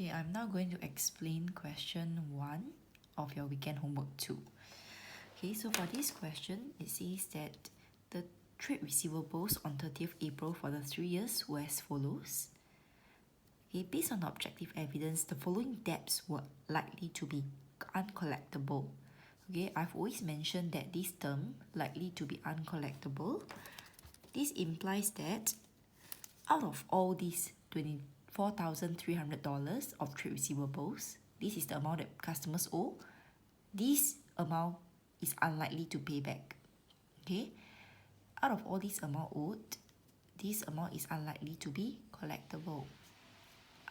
Okay, I'm now going to explain question 1 of your weekend homework 2. Okay, so for this question, it says that the trade receivables on 30th April for the 3 years were as follows. Okay, based on objective evidence, the following debts were likely to be uncollectible. Okay, I've always mentioned that this term, likely to be uncollectible, this implies that out of all these $24,300 of trade receivables, this is the amount that customers owe, this amount is unlikely to pay back. Okay, out of all this amount owed, this amount is unlikely to be collectible.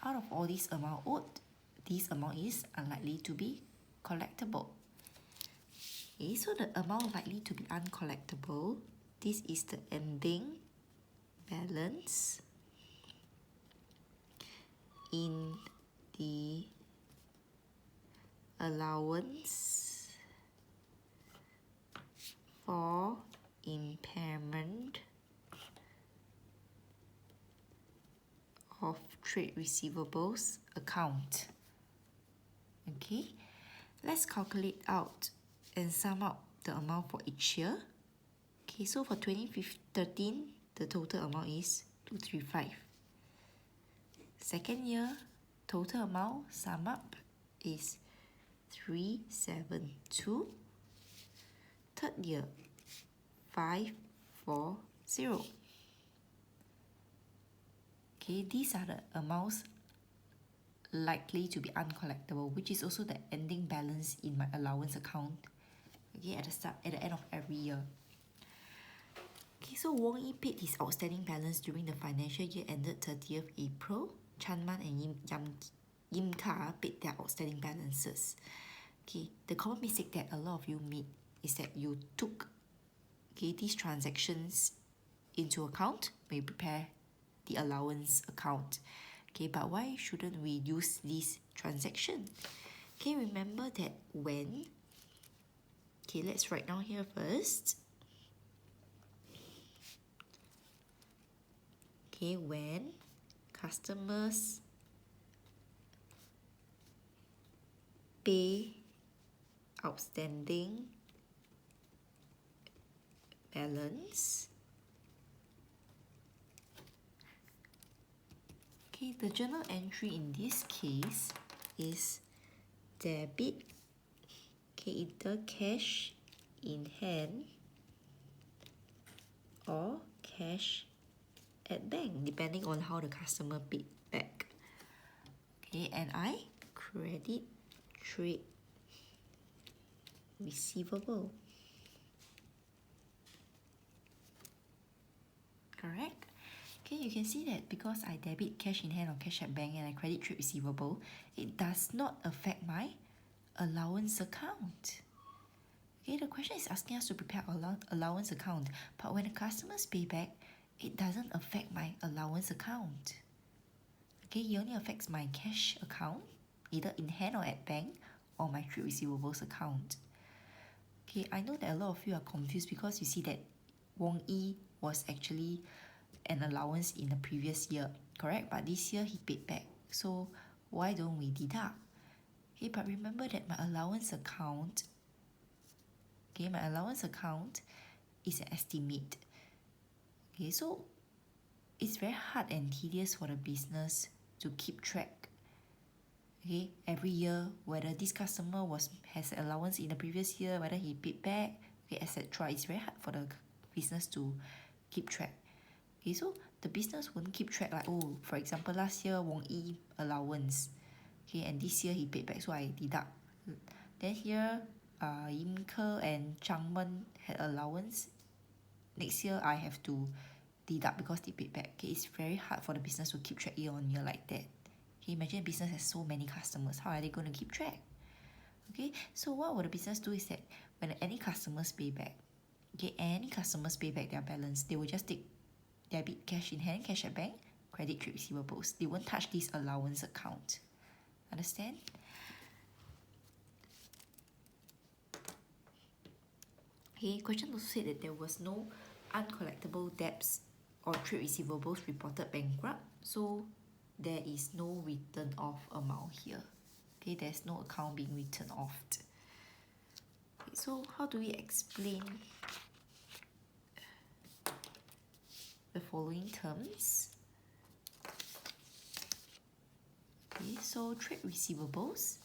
Out of all this amount owed, this amount is unlikely to be collectible. Okay, so the amount likely to be uncollectible, this is the ending balance in the allowance for impairment of trade receivables account. Okay, let's calculate out and sum up the amount for each year. Okay, so for 2013, the total amount is 235. Second year, total amount sum up is 372. Third year, 540. Okay, these are the amounts likely to be uncollectible, which is also the ending balance in my allowance account. Okay, at the end of every year. Okay, so Wong Yi paid his outstanding balance during the financial year ended 30th April. Chan Man and Yim Ka paid their outstanding balances. Okay, the common mistake that a lot of you made is that you took these transactions into account when you prepare the allowance account. Okay, but why shouldn't we use this transaction? Okay, remember that when, okay, let's write down here first. Okay, when customers pay outstanding balance, okay, the journal entry in this case is debit, okay, either cash in hand or cash at bank, depending on how the customer paid back. Okay, and I credit trade receivable. Correct? Okay, you can see that because I debit cash in hand or cash at bank and I credit trade receivable, it does not affect my allowance account. Okay, the question is asking us to prepare allowance account, but when the customers pay back, it doesn't affect my allowance account. Okay, it only affects my cash account, either in hand or at bank, or my trade receivables account. Okay, I know that a lot of you are confused because you see that Wong Yi was actually an allowance in the previous year, correct? But this year he paid back. So why don't we deduct? Okay, but remember that my allowance account, okay, my allowance account is an estimate. Okay, so it's very hard and tedious for the business to keep track. Okay, every year whether this customer has allowance in the previous year, whether he paid back, okay, etc. It's very hard for the business to keep track. Okay, so the business won't keep track like, oh, for example, last year Wong Yi allowance, okay, and this year he paid back, so I deduct. Then here, Yim Ke and Chang Men had allowance. Next year I have to deduct because they paid back. Okay, it's very hard for the business to keep track year on year like that. Okay, imagine a business has so many customers. How are they going to keep track? Okay, so what will the business do is that when any customers pay back, okay, any customers pay back their balance, they will just take debit cash in hand, cash at bank, credit trade receivables. They won't touch this allowance account. Understand? Okay, question also said that there was no uncollectible debts or trade receivables reported bankrupt. So there is no written off amount here. Okay, there's no account being written off. Okay, so how do we explain the following terms? Okay, so trade receivables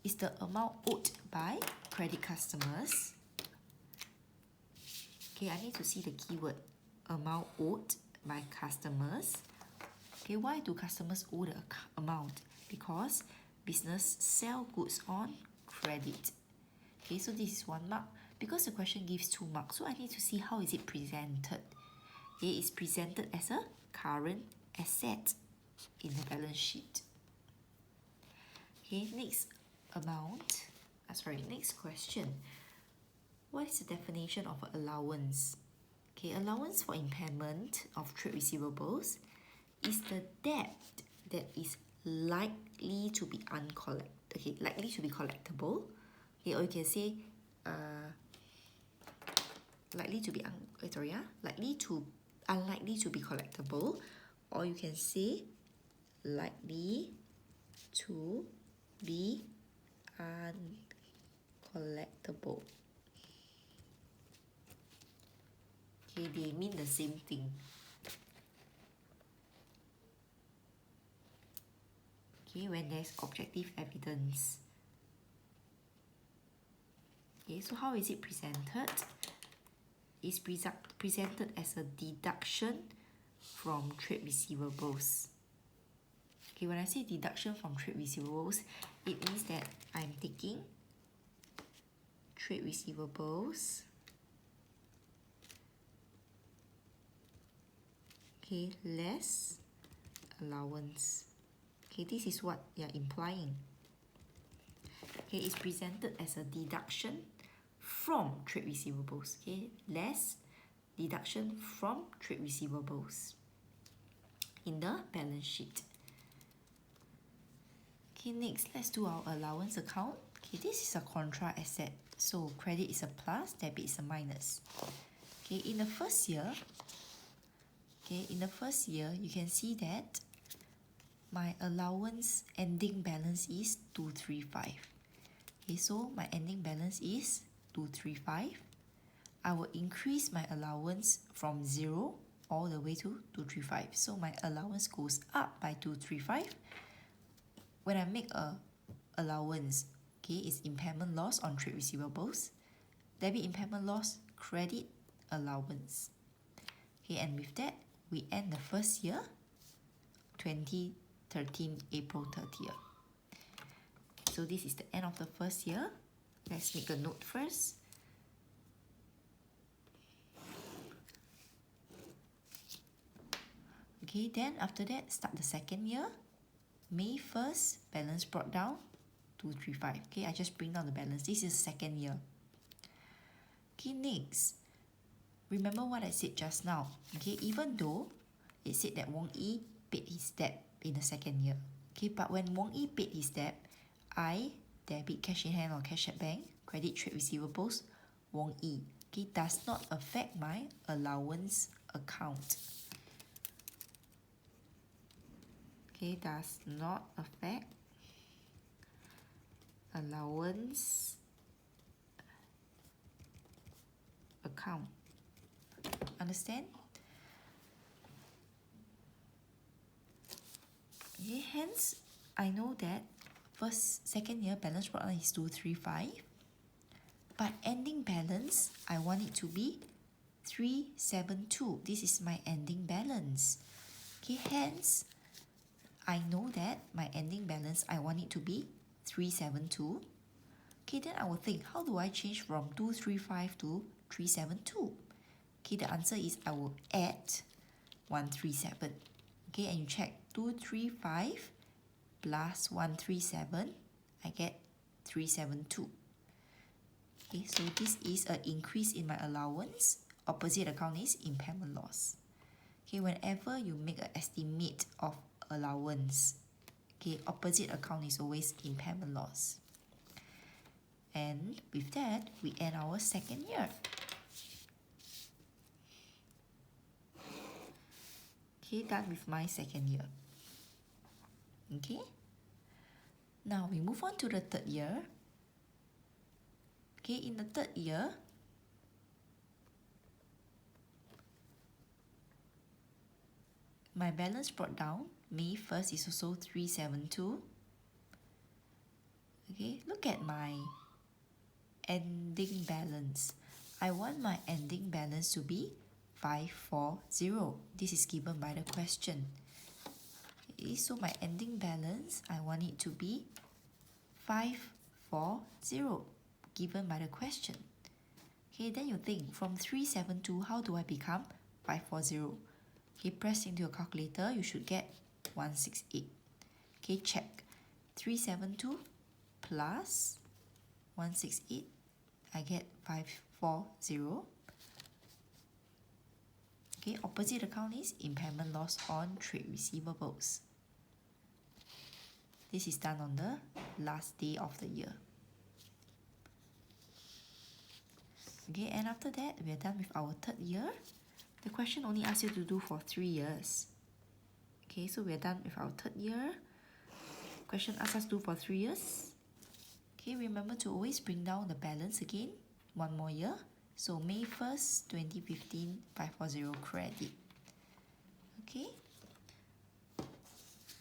is the amount owed by credit customers. Okay, I need to see the keyword amount owed by customers. Okay, why do customers owe the amount? Because business sell goods on credit. Okay, so this is 1 mark. Because the question gives 2 marks, so I need to see how is it presented. Okay, it's presented as a current asset in the balance sheet. Okay, next question. What is the definition of allowance? Okay, allowance for impairment of trade receivables is the debt that is likely to be likely to be collectible. Okay, or you can say unlikely to be collectible, or you can say likely to be uncollectible. Okay, they mean the same thing. Okay, when there's objective evidence. Okay, so how is it presented? It's presented as a deduction from trade receivables. Okay, when I say deduction from trade receivables, it means that I'm taking trade receivables, okay, less allowance. Okay, this is what you're implying. Okay, it's presented as a deduction from trade receivables. Okay, less deduction from trade receivables in the balance sheet. Okay, next, let's do our allowance account. Okay, this is a contra asset. So credit is a plus, debit is a minus. Okay, in the first year, you can see that my allowance ending balance is 235. Okay, so my ending balance is 235. I will increase my allowance from 0 all the way to 235. So my allowance goes up by 235. When I make a allowance, okay, it's impairment loss on trade receivables, debit impairment loss, credit allowance. Okay, and with that, we end the first year, 2013, April 30th. So this is the end of the first year. Let's make a note first. Okay, then after that, start the second year. May 1st, balance brought down, 235. Okay, I just bring down the balance. This is second year. Okay, next. Remember what I said just now. Okay, even though it said that Wong Yi paid his debt in the second year. Okay, but when Wong Yi paid his debt, I debit cash in hand or cash at bank, credit trade receivables, Wong Yi. Okay, does not affect my allowance account. Okay, does not affect allowance account. Understand? Okay, hence I know that second year balance brought down is 235, but ending balance I want it to be 372. This is my ending balance. Okay, hence I know that my ending balance I want it to be 372. Okay, then I will think, how do I change from 235 to 372? Okay, the answer is I will add 137. Okay, and you check 235 plus 137, I get 372. Okay, so this is an increase in my allowance. Opposite account is impairment loss. Okay, whenever you make an estimate of allowance, okay, opposite account is always impairment loss. And with that, we end our second year. Okay, done with my second year. Okay. Now we move on to the third year. Okay, in the third year, my balance brought down. May 1st is also 372. Okay, look at my ending balance. I want my ending balance to be 540. This is given by the question. Okay, so my ending balance, I want it to be 540, given by the question. Okay, then you think, from 372, how do I become 540? Okay, press into your calculator, you should get 168. Okay, check. 372 plus 168, I get 540. Okay, opposite account is impairment loss on trade receivables. This is done on the last day of the year. Okay, and after that, we are done with our third year. The question only asks you to do for 3 years. Okay, so we are done with our third year. Question asks us to do for 3 years. Okay, remember to always bring down the balance again, 1 more year. So May 1st, 2015, 540 credit. Okay.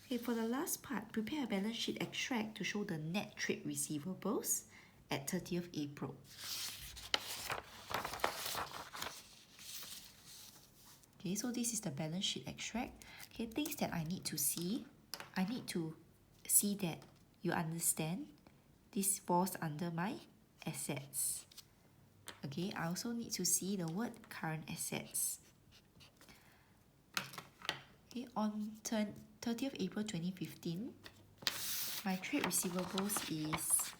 Okay, for the last part, prepare a balance sheet extract to show the net trade receivables at 30th April. Okay, so this is the balance sheet extract. Okay, things that I need to see. I need to see that you understand this falls under my assets. Okay, I also need to see the word current assets. Okay, on 30th April 2015, my trade receivables is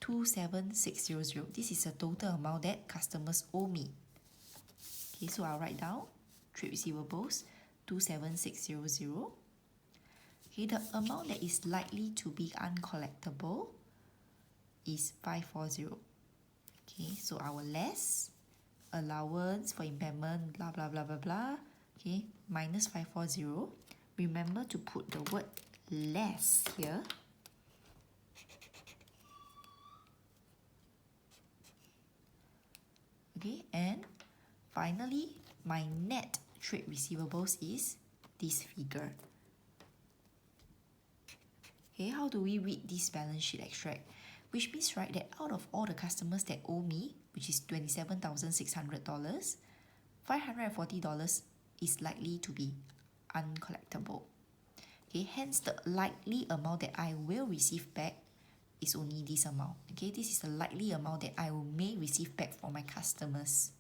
27600. This is the total amount that customers owe me. Okay, so I'll write down trade receivables 27600. Okay, the amount that is likely to be uncollectible is 540. Okay, so our less allowance for impairment, blah blah blah blah blah. Okay, minus 540. Remember to put the word less here. Okay, and finally, my net trade receivables is this figure. Okay, how do we read this balance sheet extract? Which means, right, that out of all the customers that owe me, which is $27,600, $540 is likely to be uncollectible. Okay, hence the likely amount that I will receive back is only this amount. Okay, this is the likely amount that I may receive back from my customers.